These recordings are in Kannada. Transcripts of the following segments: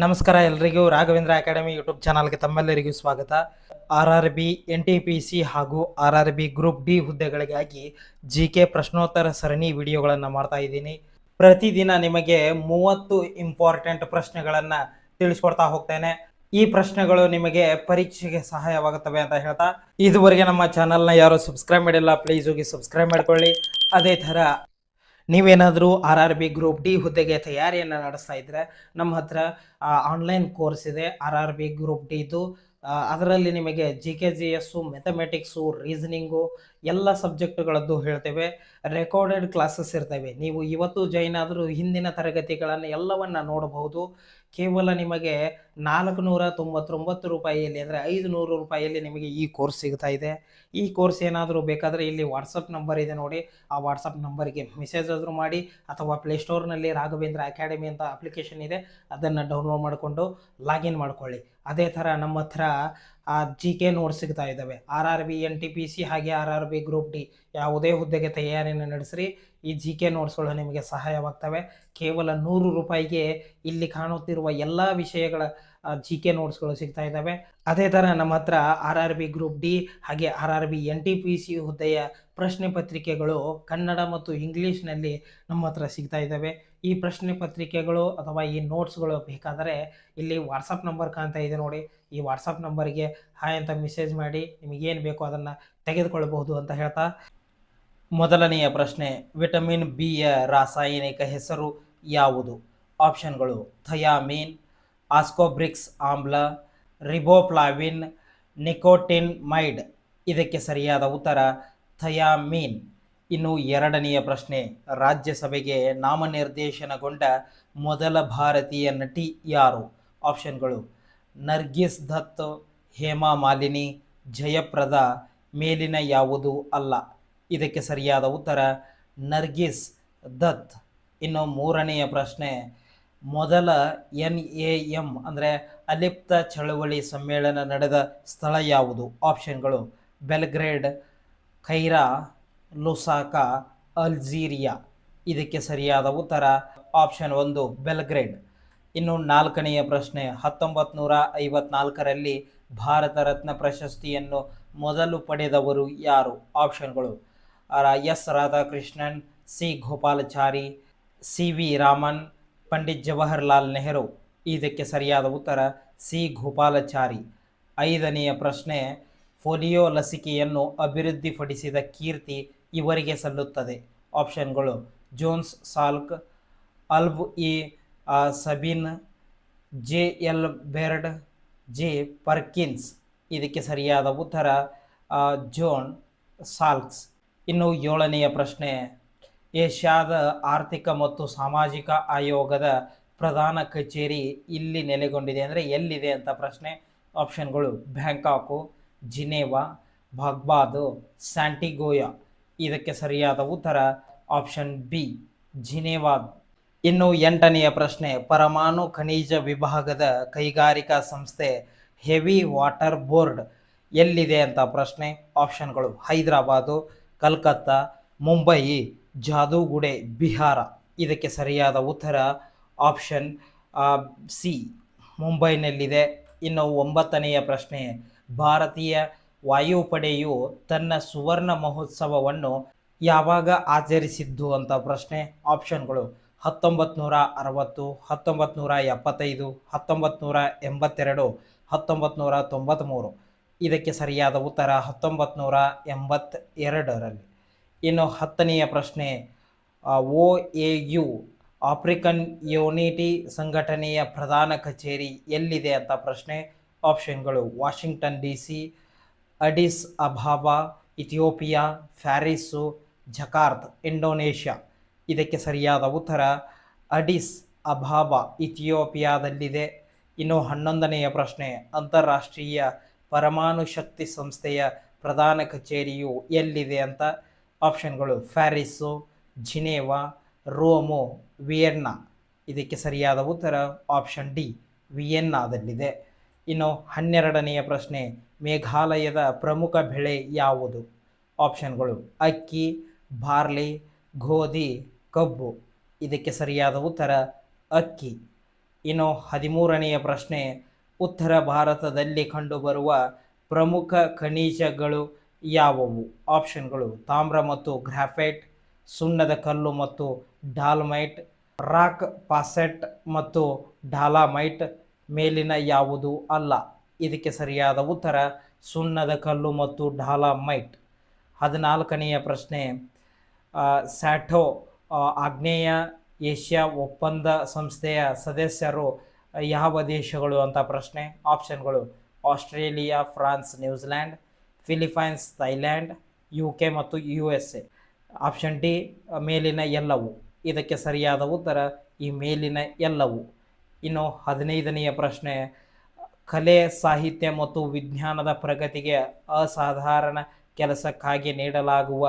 ನಮಸ್ಕಾರ ಎಲ್ರಿಗೂ ರಾಘವೇಂದ್ರ ಅಕಾಡೆಮಿ ಯೂಟ್ಯೂಬ್ ಚಾನಲ್ಗೆ ತಮ್ಮೆಲ್ಲರಿಗೂ ಸ್ವಾಗತ. RRB NTPC ಹಾಗೂ RRB ಗ್ರೂಪ್ ಡಿ ಹುದ್ದೆಗಳಿಗಾಗಿ GK ಪ್ರಶ್ನೋತ್ತರ ಸರಣಿ ವಿಡಿಯೋಗಳನ್ನು ಮಾಡ್ತಾ ಇದ್ದೀನಿ. ಪ್ರತಿದಿನ ನಿಮಗೆ 30 ಇಂಪಾರ್ಟೆಂಟ್ ಪ್ರಶ್ನೆಗಳನ್ನು ತಿಳಿಸ್ಕೊಡ್ತಾ ಹೋಗ್ತೇನೆ. ಈ ಪ್ರಶ್ನೆಗಳು ನಿಮಗೆ ಪರೀಕ್ಷೆಗೆ ಸಹಾಯವಾಗುತ್ತವೆ ಅಂತ ಹೇಳ್ತಾ, ಇದುವರೆಗೆ ನಮ್ಮ ಚಾನಲ್ನ ಯಾರು ಸಬ್ಸ್ಕ್ರೈಬ್ ಮಾಡಿಲ್ಲ ಪ್ಲೀಸ್ ಹೋಗಿ ಸಬ್ಸ್ಕ್ರೈಬ್ ಮಾಡ್ಕೊಳ್ಳಿ. ಅದೇ ಥರ ನೀವೇನಾದರೂ RRB ಗ್ರೂಪ್ ಡಿ ಹುದ್ದೆಗೆ ತಯಾರಿಯನ್ನು ನಡೆಸ್ತಾ ಇದ್ರೆ ನಮ್ಮ ಹತ್ರ ಆನ್ಲೈನ್ ಕೋರ್ಸ್ ಇದೆ RRB ಗ್ರೂಪ್ ಡಿದು. ಅದರಲ್ಲಿ ನಿಮಗೆ GK GS, ಮೆಥಮೆಟಿಕ್ಸು, ರೀಸನಿಂಗು ಎಲ್ಲ ಸಬ್ಜೆಕ್ಟ್ಗಳದ್ದು ಹೇಳ್ತೇವೆ. ರೆಕಾರ್ಡೆಡ್ ಕ್ಲಾಸಸ್ ಇರ್ತವೆ. ನೀವು ಇವತ್ತು ಜಾಯಿನ್ ಆದರೂ ಹಿಂದಿನ ತರಗತಿಗಳನ್ನು ಎಲ್ಲವನ್ನು ನೋಡಬಹುದು. ಕೇವಲ ನಿಮಗೆ 499 ರೂಪಾಯಿಯಲ್ಲಿ ಅಂದರೆ 500 ರೂಪಾಯಿಯಲ್ಲಿ ನಿಮಗೆ ಈ ಕೋರ್ಸ್ ಸಿಗ್ತಾ ಇದೆ. ಈ ಕೋರ್ಸ್ ಏನಾದರೂ ಬೇಕಾದರೆ ಇಲ್ಲಿ ವಾಟ್ಸಪ್ ನಂಬರ್ ಇದೆ ನೋಡಿ, ಆ ವಾಟ್ಸಪ್ ನಂಬರ್ಗೆ ಮೆಸೇಜ್ ಆದರೂ ಮಾಡಿ, ಅಥವಾ ಪ್ಲೇಸ್ಟೋರ್ನಲ್ಲಿ ರಾಘವೇಂದ್ರ ಅಕಾಡೆಮಿ ಅಂತ ಅಪ್ಲಿಕೇಶನ್ ಇದೆ, ಅದನ್ನು ಡೌನ್ಲೋಡ್ ಮಾಡಿಕೊಂಡು ಲಾಗಿನ್ ಮಾಡ್ಕೊಳ್ಳಿ. ಅದೇ ಥರ ನಮ್ಮ ಹತ್ರ GK ನೋಟ್ಸ್ ಸಿಗ್ತಾ ಇದ್ದಾವೆ. RRB NTPC ಹಾಗೆ RRB ಗ್ರೂಪ್ ಡಿ ಯಾವುದೇ ಹುದ್ದೆಗೆ ತಯಾರಿಯನ್ನು ನಡೆಸ್ರಿ, ಈ GK ನೋಟ್ಸ್ಗಳು ನಿಮಗೆ ಸಹಾಯವಾಗ್ತವೆ. ಕೇವಲ 100 ರೂಪಾಯಿಗೆ ಇಲ್ಲಿ ಕಾಣುತ್ತಿರುವ ಎಲ್ಲ ವಿಷಯಗಳ GK ನೋಟ್ಸ್ಗಳು ಸಿಗ್ತಾ ಇದ್ದಾವೆ. ಅದೇ ಥರ ನಮ್ಮ ಹತ್ರ RRB ಗ್ರೂಪ್ ಡಿ ಹಾಗೆ RRB NTPC ಹುದ್ದೆಯ ಪ್ರಶ್ನೆ ಪತ್ರಿಕೆಗಳು ಕನ್ನಡ ಮತ್ತು ಇಂಗ್ಲೀಷ್ನಲ್ಲಿ ನಮ್ಮ ಹತ್ರ ಸಿಗ್ತಾ ಇದ್ದಾವೆ. ಈ ಪ್ರಶ್ನೆ ಪತ್ರಿಕೆಗಳು ಅಥವಾ ಈ ನೋಟ್ಸ್ಗಳು ಬೇಕಾದರೆ ಇಲ್ಲಿ ವಾಟ್ಸಪ್ ನಂಬರ್ ಕಾಣ್ತಾ ಇದೆ ನೋಡಿ, ಈ ವಾಟ್ಸಪ್ ನಂಬರ್ಗೆ ಹಾಯ್ ಅಂತ ಮೆಸೇಜ್ ಮಾಡಿ ನಿಮಗೇನು ಬೇಕೋ ಅದನ್ನು ತೆಗೆದುಕೊಳ್ಳಬಹುದು ಅಂತ ಹೇಳ್ತಾ, ಮೊದಲನೆಯ ಪ್ರಶ್ನೆ, ವಿಟಮಿನ್ ಬಿಯ ರಾಸಾಯನಿಕ ಹೆಸರು ಯಾವುದು? ಆಪ್ಷನ್ಗಳು ಥಯಾಮಿನ್, ಆಸ್ಕೋಬ್ರಿಕ್ಸ್ ಆಮ್ಲ, ರಿಬೋಫ್ಲಾವಿನ್, ನಿಕೋಟಿನ್ಮೈಡ್. ಇದಕ್ಕೆ ಸರಿಯಾದ ಉತ್ತರ ಥಯಾಮಿನ್. ಇನ್ನು ಎರಡನೆಯ ಪ್ರಶ್ನೆ, ರಾಜ್ಯಸಭೆಗೆ ನಾಮನಿರ್ದೇಶನಗೊಂಡ ಮೊದಲ ಭಾರತೀಯ ನಟಿ ಯಾರು? ಆಪ್ಷನ್ಗಳು ನರ್ಗಿಸ್ ದತ್, ಹೇಮಾ ಮಾಲಿನಿ, ಜಯಪ್ರದಾ, ಮೇಲಿನ ಯಾವುದು ಅಲ್ಲ. ಇದಕ್ಕೆ ಸರಿಯಾದ ಉತ್ತರ ನರ್ಗಿಸ್ ದತ್. ಇನ್ನು ಮೂರನೆಯ ಪ್ರಶ್ನೆ, ಮೊದಲ NAM ಅಂದರೆ ಅಲಿಪ್ತ ಚಳವಳಿ ಸಮ್ಮೇಳನ ನಡೆದ ಸ್ಥಳ ಯಾವುದು? ಆಪ್ಷನ್ಗಳು ಬೆಲ್ಗ್ರೇಡ್, ಕೈರಾ, ಲುಸಾಕಾ, ಅಲ್ಜೀರಿಯಾ. ಇದಕ್ಕೆ ಸರಿಯಾದ ಉತ್ತರ ಆಪ್ಷನ್ 1 ಬೆಲ್ಗ್ರೇಡ್. ಇನ್ನು ನಾಲ್ಕನೆಯ ಪ್ರಶ್ನೆ, 1954ರಲ್ಲಿ ಭಾರತ ರತ್ನ ಪ್ರಶಸ್ತಿಯನ್ನು ಮೊದಲು ಪಡೆದವರು ಯಾರು? ಆಪ್ಷನ್ಗಳು S Radhakrishnan, C Gopalachari, CV Raman, Pandit Jawaharlal Nehru. ಇದಕ್ಕೆ ಸರಿಯಾದ ಉತ್ತರ C ಗೋಪಾಲಾಚಾರಿ. ಐದನೆಯ ಪ್ರಶ್ನೆ, ಪೋಲಿಯೋ ಲಸಿಕೆಯನ್ನು ಅಭಿವೃದ್ಧಿಪಡಿಸಿದ ಕೀರ್ತಿ ಇವರಿಗೆ ಸಲ್ಲುತ್ತದೆ. ಆಪ್ಷನ್ಗಳು Jones Salk, ಅಲ್ಬ್ E ಸಬಿನ್, JL ಬೆರ್ಡ್, J ಪರ್ಕಿನ್ಸ್. ಇದಕ್ಕೆ ಸರಿಯಾದ ಉತ್ತರ ಜೋನ್ ಸಾಲ್ಕ್ಸ್. ಇನ್ನು ಏಳನೆಯ ಪ್ರಶ್ನೆ, ಏಷ್ಯಾದ ಆರ್ಥಿಕ ಮತ್ತು ಸಾಮಾಜಿಕ ಆಯೋಗದ ಪ್ರಧಾನ ಕಚೇರಿ ಇಲ್ಲಿ ನೆಲೆಗೊಂಡಿದೆ ಅಂದರೆ ಎಲ್ಲಿದೆ ಅಂತ ಪ್ರಶ್ನೆ. ಆಪ್ಷನ್ಗಳು ಬ್ಯಾಂಕಾಕು, ಜಿನೇವಾ, ಬಾಗ್ದಾದ್, ಸ್ಯಾಂಟಿಗೋಯಾ. ಇದಕ್ಕೆ ಸರಿಯಾದ ಉತ್ತರ ಆಪ್ಷನ್ B ಜಿನೇವಾದ್. ಇನ್ನು ಎಂಟನೆಯ ಪ್ರಶ್ನೆ, ಪರಮಾಣು ಖನಿಜ ವಿಭಾಗದ ಕೈಗಾರಿಕಾ ಸಂಸ್ಥೆ ಹೆವಿ ವಾಟರ್ ಬೋರ್ಡ್ ಎಲ್ಲಿದೆ ಅಂತ ಪ್ರಶ್ನೆ. ಆಪ್ಷನ್ಗಳು ಹೈದರಾಬಾದು, ಕಲ್ಕತ್ತಾ, ಮುಂಬೈ, ಜಾದೂಗುಡೆ, ಬಿಹಾರ. ಇದಕ್ಕೆ ಸರಿಯಾದ ಉತ್ತರ ಆಪ್ಷನ್ C ಮುಂಬೈನಲ್ಲಿದೆ. ಇನ್ನು ಒಂಬತ್ತನೆಯ ಪ್ರಶ್ನೆ, ಭಾರತೀಯ ವಾಯುಪಡೆಯು ತನ್ನ ಸುವರ್ಣ ಮಹೋತ್ಸವವನ್ನು ಯಾವಾಗ ಆಚರಿಸಿದ್ದು ಅಂತ ಪ್ರಶ್ನೆ. ಆಪ್ಷನ್ಗಳು 1960, 1975, 1982, 1993. ಇದಕ್ಕೆ ಸರಿಯಾದ ಉತ್ತರ 1982ರಲ್ಲಿ. ಇನ್ನು ಹತ್ತನೆಯ ಪ್ರಶ್ನೆ, OAU ಆಫ್ರಿಕನ್ ಯೂನಿಟಿ ಸಂಘಟನೆಯ ಪ್ರಧಾನ ಕಚೇರಿ ಎಲ್ಲಿದೆ ಅಂತ ಪ್ರಶ್ನೆ. ಆಪ್ಷನ್ಗಳು ವಾಷಿಂಗ್ಟನ್ DC, ಅಡಿಸ್ ಅಬಾಬಾ, ಇಥಿಯೋಪಿಯಾ, ಪ್ಯಾರಿಸ್ಸು, ಜಕಾರ್ತ್, ಇಂಡೋನೇಷ್ಯಾ. ಇದಕ್ಕೆ ಸರಿಯಾದ ಉತ್ತರ ಅಡಿಸ್ ಅಬಾಬಾ, ಇಥಿಯೋಪಿಯಾದಲ್ಲಿದೆ. ಇನ್ನು 11ನೆಯ ಪ್ರಶ್ನೆ, ಅಂತಾರಾಷ್ಟ್ರೀಯ ಪರಮಾಣು ಶಕ್ತಿ ಸಂಸ್ಥೆಯ ಪ್ರಧಾನ ಕಚೇರಿಯು ಎಲ್ಲಿದೆ ಅಂತ. ಆಪ್ಷನ್ಗಳು ಪ್ಯಾರಿಸ್ಸು, ಜಿನೇವಾ, ರೋಮು, ವಿಯೆನ್ನಾ. ಇದಕ್ಕೆ ಸರಿಯಾದ ಉತ್ತರ ಆಪ್ಷನ್ D ವಿಯೆನ್ನಾದಲ್ಲಿದೆ. ಇನ್ನು 12ನೆಯ ಪ್ರಶ್ನೆ, ಮೇಘಾಲಯದ ಪ್ರಮುಖ ಬೆಳೆ ಯಾವುದು? ಆಪ್ಷನ್ಗಳು ಅಕ್ಕಿ, ಬಾರ್ಲಿ, ಗೋಧಿ, ಕಬ್ಬು. ಇದಕ್ಕೆ ಸರಿಯಾದ ಉತ್ತರ ಅಕ್ಕಿ. ಇನ್ನು 13ನೆಯ ಪ್ರಶ್ನೆ, ಉತ್ತರ ಭಾರತದಲ್ಲಿ ಕಂಡುಬರುವ ಪ್ರಮುಖ ಖನಿಜಗಳು ಯಾವುವು? ಆಪ್ಷನ್ಗಳು ತಾಮ್ರ ಮತ್ತು ಗ್ರಾಫೈಟ್, ಸುಣ್ಣದ ಕಲ್ಲು ಮತ್ತು ಡಾಲ್ಮೈಟ್, ರಾಕ್ ಪಾಸೆಟ್ ಮತ್ತು ಡಾಲಾಮೈಟ್, ಮೇಲಿನ ಯಾವುದು ಅಲ್ಲ? ಇದಕ್ಕೆ ಸರಿಯಾದ ಉತ್ತರ ಸುಣ್ಣದ ಕಲ್ಲು ಮತ್ತು ಡಾಲಾಮೈಟ್. 14ನೆಯ ಪ್ರಶ್ನೆ, ಸ್ಯಾಟೋ ಆಗ್ನೇಯ ಏಷ್ಯಾ ಒಪ್ಪಂದ ಸಂಸ್ಥೆಯ ಸದಸ್ಯರು ಯಾವ ದೇಶಗಳು ಅಂತ ಪ್ರಶ್ನೆ. ಆಪ್ಷನ್ಗಳು Australia, France, New Zealand, Philippines, Thailand, UK ಮತ್ತು USA. ಆಪ್ಷನ್ ಡಿ ಮೇಲಿನ ಎಲ್ಲವು. ಇದಕ್ಕೆ ಸರಿಯಾದ ಉತ್ತರ ಈ ಮೇಲಿನ ಎಲ್ಲವು. ಇನ್ನು 15ನೆಯ ಪ್ರಶ್ನೆ, ಕಲೆ, ಸಾಹಿತ್ಯ ಮತ್ತು ವಿಜ್ಞಾನದ ಪ್ರಗತಿಗೆ ಅಸಾಧಾರಣ ಕೆಲಸಕ್ಕಾಗಿ ನೀಡಲಾಗುವ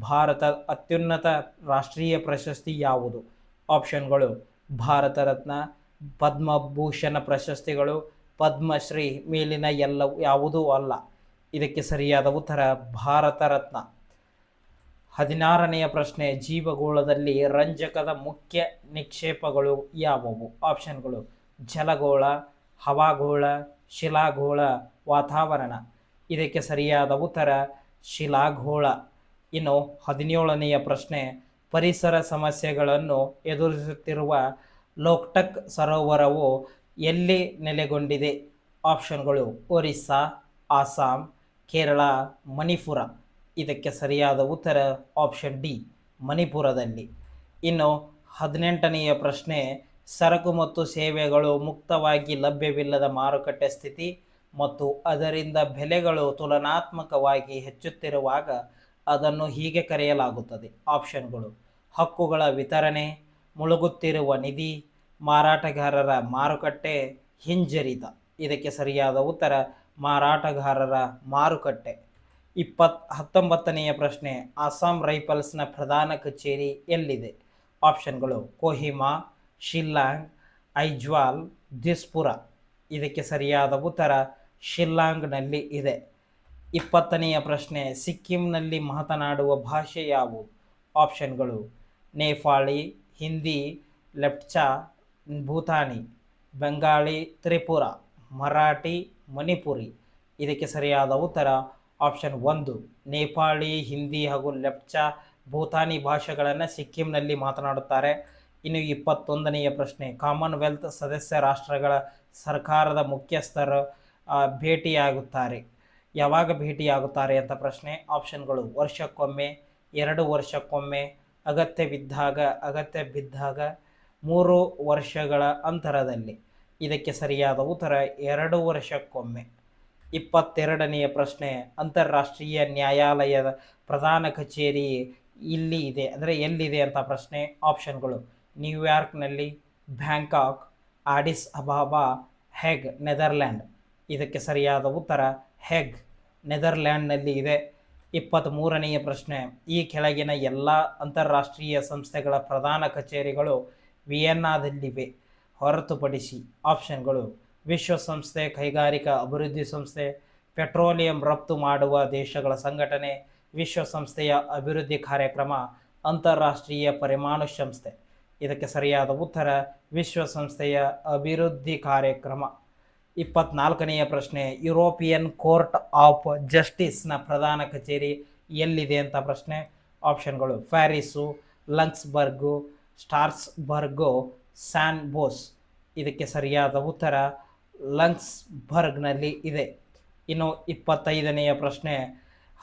ಭಾರತ ಅತ್ಯುನ್ನತ ರಾಷ್ಟ್ರೀಯ ಪ್ರಶಸ್ತಿ ಯಾವುದು? ಆಪ್ಷನ್ಗಳು ಭಾರತ ರತ್ನ, ಪದ್ಮಭೂಷಣ ಪ್ರಶಸ್ತಿಗಳು, ಪದ್ಮಶ್ರೀ, ಮೇಲಿನ ಎಲ್ಲವೂ ಯಾವುದೂ ಅಲ್ಲ. ಇದಕ್ಕೆ ಸರಿಯಾದ ಉತ್ತರ ಭಾರತ ರತ್ನ. 16ನೆಯ ಪ್ರಶ್ನೆ, ಜೀವಗೋಳದಲ್ಲಿ ರಂಜಕದ ಮುಖ್ಯ ನಿಕ್ಷೇಪಗಳು ಯಾವುವು? ಆಪ್ಷನ್ಗಳು ಜಲಗೋಳ, ಹವಾಗೋಳ, ಶಿಲಾಗೋಳ, ವಾತಾವರಣ. ಇದಕ್ಕೆ ಸರಿಯಾದ ಉತ್ತರ ಶಿಲಾಗೋಳ. ಇನ್ನು 17ನೆಯ ಪ್ರಶ್ನೆ, ಪರಿಸರ ಸಮಸ್ಯೆಗಳನ್ನು ಎದುರಿಸುತ್ತಿರುವ ಲೋಕ್ಟಕ್ ಸರೋವರವು ಎಲ್ಲಿ ನೆಲೆಗೊಂಡಿದೆ? ಆಪ್ಷನ್ಗಳು ಒರಿಸ್ಸಾ, ಆಸಾಂ, ಕೇರಳ, ಮಣಿಪುರ. ಇದಕ್ಕೆ ಸರಿಯಾದ ಉತ್ತರ ಆಪ್ಷನ್ ಡಿ ಮಣಿಪುರದಲ್ಲಿ. ಇನ್ನು 18ನೆಯ ಪ್ರಶ್ನೆ, ಸರಕು ಮತ್ತು ಸೇವೆಗಳು ಮುಕ್ತವಾಗಿ ಲಭ್ಯವಿಲ್ಲದ ಮಾರುಕಟ್ಟೆ ಸ್ಥಿತಿ ಮತ್ತು ಅದರಿಂದ ಬೆಲೆಗಳು ತುಲನಾತ್ಮಕವಾಗಿ ಹೆಚ್ಚುತ್ತಿರುವಾಗ ಅದನ್ನು ಹೀಗೆ ಕರೆಯಲಾಗುತ್ತದೆ. ಆಪ್ಷನ್ಗಳು ಹಕ್ಕುಗಳ ವಿತರಣೆ, ಮುಳುಗುತ್ತಿರುವ ನಿಧಿ, ಮಾರಾಟಗಾರರ ಮಾರುಕಟ್ಟೆ, ಹಿಂಜರಿತ. ಇದಕ್ಕೆ ಸರಿಯಾದ ಉತ್ತರ ಮಾರಾಟಗಾರರ ಮಾರುಕಟ್ಟೆ. 19ನೆಯ ಪ್ರಶ್ನೆ, ಅಸ್ಸಾಂ ರೈಫಲ್ಸ್ನ ಪ್ರಧಾನ ಕಚೇರಿ ಎಲ್ಲಿದೆ? ಆಪ್ಷನ್ಗಳು ಕೊಹಿಮಾ, ಶಿಲ್ಲಾಂಗ್, ಐಜ್ವಾಲ್, ದಿಸ್ಪುರ. ಇದಕ್ಕೆ ಸರಿಯಾದ ಉತ್ತರ ಶಿಲ್ಲಾಂಗ್ನಲ್ಲಿ ಇದೆ. 20ನೆಯ ಪ್ರಶ್ನೆ, ಸಿಕ್ಕಿಂನಲ್ಲಿ ಮಾತನಾಡುವ ಭಾಷೆ ಯಾವುದು? ಆಪ್ಷನ್ಗಳು ನೇಪಾಳಿ, ಹಿಂದಿ, ಲೆಪ್ಚಾ, ಭೂತಾನಿ, ಬೆಂಗಾಳಿ, ತ್ರಿಪುರ, ಮರಾಠಿ, ಮಣಿಪುರಿ. ಇದಕ್ಕೆ ಸರಿಯಾದ ಉತ್ತರ ಆಪ್ಷನ್ 1 ನೇಪಾಳಿ, ಹಿಂದಿ ಹಾಗೂ ಲೆಪ್ಚಾ, ಭೂತಾನಿ ಭಾಷೆಗಳನ್ನು ಸಿಕ್ಕಿಂನಲ್ಲಿ ಮಾತನಾಡುತ್ತಾರೆ. ಇನ್ನು 21ನೆಯ ಪ್ರಶ್ನೆ, ಕಾಮನ್ವೆಲ್ತ್ ಸದಸ್ಯ ರಾಷ್ಟ್ರಗಳ ಸರ್ಕಾರದ ಮುಖ್ಯಸ್ಥರು ಭೇಟಿಯಾಗುತ್ತಾರೆ. ಯಾವಾಗ ಭೇಟಿಯಾಗುತ್ತಾರೆ ಅಂತ ಪ್ರಶ್ನೆ. ಆಪ್ಷನ್ಗಳು ವರ್ಷಕ್ಕೊಮ್ಮೆ, 2 ವರ್ಷಕ್ಕೊಮ್ಮೆ, ಅಗತ್ಯ ಬಿದ್ದಾಗ, 3 ವರ್ಷಗಳ ಅಂತರದಲ್ಲಿ. ಇದಕ್ಕೆ ಸರಿಯಾದ ಉತ್ತರ 2 ವರ್ಷಕ್ಕೊಮ್ಮೆ. 22ನೆಯ ಪ್ರಶ್ನೆ, ಅಂತಾರಾಷ್ಟ್ರೀಯ ನ್ಯಾಯಾಲಯದ ಪ್ರಧಾನ ಕಚೇರಿ ಇಲ್ಲಿ ಇದೆ ಅಂದರೆ ಎಲ್ಲಿದೆ ಅಂತ ಪ್ರಶ್ನೆ. ಆಪ್ಷನ್ಗಳು ನ್ಯೂಯಾರ್ಕ್ನಲ್ಲಿ, ಬ್ಯಾಂಕಾಕ್, ಆಡಿಸ್ ಅಬಾಬಾ, ಹೆಗ್, ನೆದರ್ಲ್ಯಾಂಡ್. ಇದಕ್ಕೆ ಸರಿಯಾದ ಉತ್ತರ ಹೆಗ್, ನೆದರ್ಲ್ಯಾಂಡ್ನಲ್ಲಿ ಇದೆ. 23ನೆಯ ಪ್ರಶ್ನೆ, ಈ ಕೆಳಗಿನ ಎಲ್ಲ ಅಂತಾರಾಷ್ಟ್ರೀಯ ಸಂಸ್ಥೆಗಳ ಪ್ರಧಾನ ಕಚೇರಿಗಳು ವಿಯೆನ್ನಾದಲ್ಲಿವೆ ಹೊರತುಪಡಿಸಿ. ಆಪ್ಷನ್ಗಳು ವಿಶ್ವಸಂಸ್ಥೆ, ಕೈಗಾರಿಕಾ ಅಭಿವೃದ್ಧಿ ಸಂಸ್ಥೆ, ಪೆಟ್ರೋಲಿಯಂ ರಫ್ತು ಮಾಡುವ ದೇಶಗಳ ಸಂಘಟನೆ, ವಿಶ್ವಸಂಸ್ಥೆಯ ಅಭಿವೃದ್ಧಿ ಕಾರ್ಯಕ್ರಮ, ಅಂತಾರಾಷ್ಟ್ರೀಯ ಪರಮಾಣು ಸಂಸ್ಥೆ. ಇದಕ್ಕೆ ಸರಿಯಾದ ಉತ್ತರ ವಿಶ್ವಸಂಸ್ಥೆಯ ಅಭಿವೃದ್ಧಿ ಕಾರ್ಯಕ್ರಮ. 24ನೆಯ ಪ್ರಶ್ನೆ, ಯುರೋಪಿಯನ್ ಕೋರ್ಟ್ ಆಫ್ ಜಸ್ಟಿಸ್ನ ಪ್ರಧಾನ ಕಚೇರಿ ಎಲ್ಲಿದೆ ಅಂತ ಪ್ರಶ್ನೆ. ಆಪ್ಷನ್ಗಳು ಪ್ಯಾರಿಸು, ಲಕ್ಸಂಬರ್ಗು, ಸ್ಟ್ರಾಸ್ಬರ್ಗು, ಸ್ಯಾನ್ ಬೋಸ್. ಇದಕ್ಕೆ ಸರಿಯಾದ ಉತ್ತರ ಲಕ್ಸಂಬರ್ಗ್ನಲ್ಲಿ ಇದೆ. ಇನ್ನು 25ನೆಯ ಪ್ರಶ್ನೆ,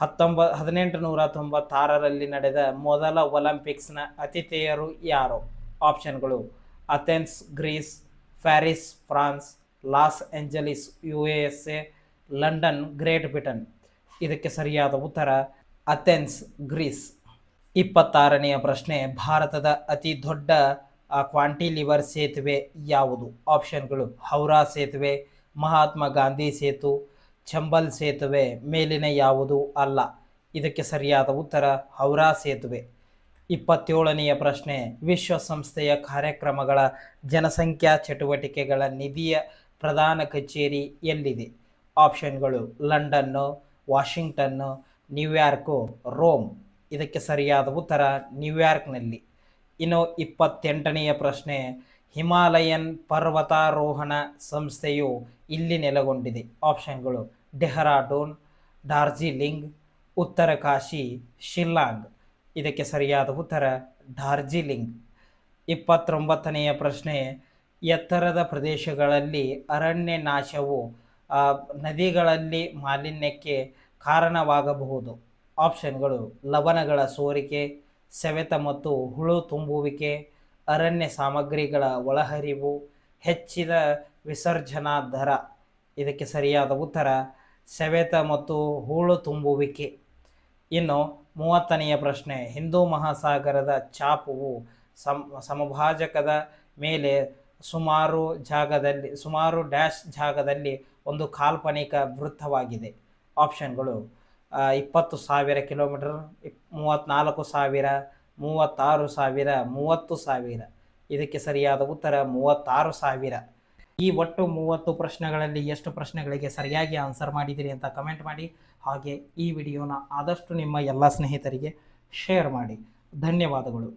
1896ರಲ್ಲಿ ನಡೆದ ಮೊದಲ ಒಲಿಂಪಿಕ್ಸ್ನ ಆತಿಥೇಯರು ಯಾರು? ಆಪ್ಷನ್ಗಳು Athens, Greece, Paris, France, Los Angeles, USA, London, Great Britain. ಇದಕ್ಕೆ ಸರಿಯಾದ ಉತ್ತರ ಅಥೆನ್ಸ್, ಗ್ರೀಸ್. 26ನೆಯ ಪ್ರಶ್ನೆ, ಭಾರತದ ಅತಿ ದೊಡ್ಡ ಕ್ವಾಂಟಿಲಿವರ್ ಸೇತುವೆ ಯಾವುದು? ಆಪ್ಷನ್ಗಳು ಹೌರಾ ಸೇತುವೆ, ಮಹಾತ್ಮ ಗಾಂಧಿ ಸೇತು, ಚಂಬಲ್ ಸೇತುವೆ, ಮೇಲಿನ ಯಾವುದು ಅಲ್ಲ? ಇದಕ್ಕೆ ಸರಿಯಾದ ಉತ್ತರ ಹೌರಾ ಸೇತುವೆ. 27ನೆಯ ಪ್ರಶ್ನೆ, ವಿಶ್ವಸಂಸ್ಥೆಯ ಕಾರ್ಯಕ್ರಮಗಳ ಜನಸಂಖ್ಯಾ ಚಟುವಟಿಕೆಗಳ ನಿಧಿಯ ಪ್ರಧಾನ ಕಚೇರಿ ಎಲ್ಲಿದೆ? ಆಪ್ಷನ್ಗಳು ಲಂಡನ್ನು, ವಾಷಿಂಗ್ಟನ್ನು, ನ್ಯೂಯಾರ್ಕು, ರೋಮ್. ಇದಕ್ಕೆ ಸರಿಯಾದ ಉತ್ತರ ನ್ಯೂಯಾರ್ಕ್ನಲ್ಲಿ. ಇನ್ನು 28ನೆಯ ಪ್ರಶ್ನೆ, ಹಿಮಾಲಯನ್ ಪರ್ವತಾರೋಹಣ ಸಂಸ್ಥೆಯು ಇಲ್ಲಿ ನೆಲೆಗೊಂಡಿದೆ. ಆಪ್ಷನ್ಗಳು ಡೆಹ್ರಾಡೂನ್, ಡಾರ್ಜಿಲಿಂಗ್, ಉತ್ತರಕಾಶಿ, ಶಿಲ್ಲಾಂಗ್. ಇದಕ್ಕೆ ಸರಿಯಾದ ಉತ್ತರ ಡಾರ್ಜಿಲಿಂಗ್. 29ನೆಯ ಪ್ರಶ್ನೆ, ಎತ್ತರದ ಪ್ರದೇಶಗಳಲ್ಲಿ ಅರಣ್ಯ ನಾಶವು ನದಿಗಳಲ್ಲಿ ಮಾಲಿನ್ಯಕ್ಕೆ ಕಾರಣವಾಗಬಹುದು. ಆಪ್ಷನ್ಗಳು ಲವಣಗಳ ಸೋರಿಕೆ, ಸವೆತ ಮತ್ತು ಹುಳು ತುಂಬುವಿಕೆ, ಅರಣ್ಯ ಸಾಮಗ್ರಿಗಳ ಒಳಹರಿವು, ಹೆಚ್ಚಿದ ವಿಸರ್ಜನಾ ದರ. ಇದಕ್ಕೆ ಸರಿಯಾದ ಉತ್ತರ ಸವೆತ ಮತ್ತು ಹೂಳು ತುಂಬುವಿಕೆ. ಇನ್ನು 30ನೆಯ ಪ್ರಶ್ನೆ, ಹಿಂದೂ ಮಹಾಸಾಗರದ ಚಾಪುವು ಸಮಭಾಜಕದ ಮೇಲೆ ಸುಮಾರು ಡ್ಯಾಶ್ ಜಾಗದಲ್ಲಿ ಒಂದು ಕಾಲ್ಪನಿಕ ವೃತ್ತವಾಗಿದೆ. ಆಪ್ಷನ್ಗಳು 20,000 ಕಿಲೋಮೀಟರ್, 34,000, 36,000, 30,000. ಇದಕ್ಕೆ ಸರಿಯಾದ ಉತ್ತರ 36,000. ಈ ಒಟ್ಟು 30 ಪ್ರಶ್ನೆಗಳಲ್ಲಿ ಎಷ್ಟು ಪ್ರಶ್ನೆಗಳಿಗೆ ಸರಿಯಾಗಿ ಆನ್ಸರ್ ಮಾಡಿದಿರಿ ಅಂತ ಕಮೆಂಟ್ ಮಾಡಿ. ಹಾಗೆ ಈ ವಿಡಿಯೋನ ಆದಷ್ಟು ನಿಮ್ಮ ಎಲ್ಲ ಸ್ನೇಹಿತರಿಗೆ ಶೇರ್ ಮಾಡಿ. ಧನ್ಯವಾದಗಳು.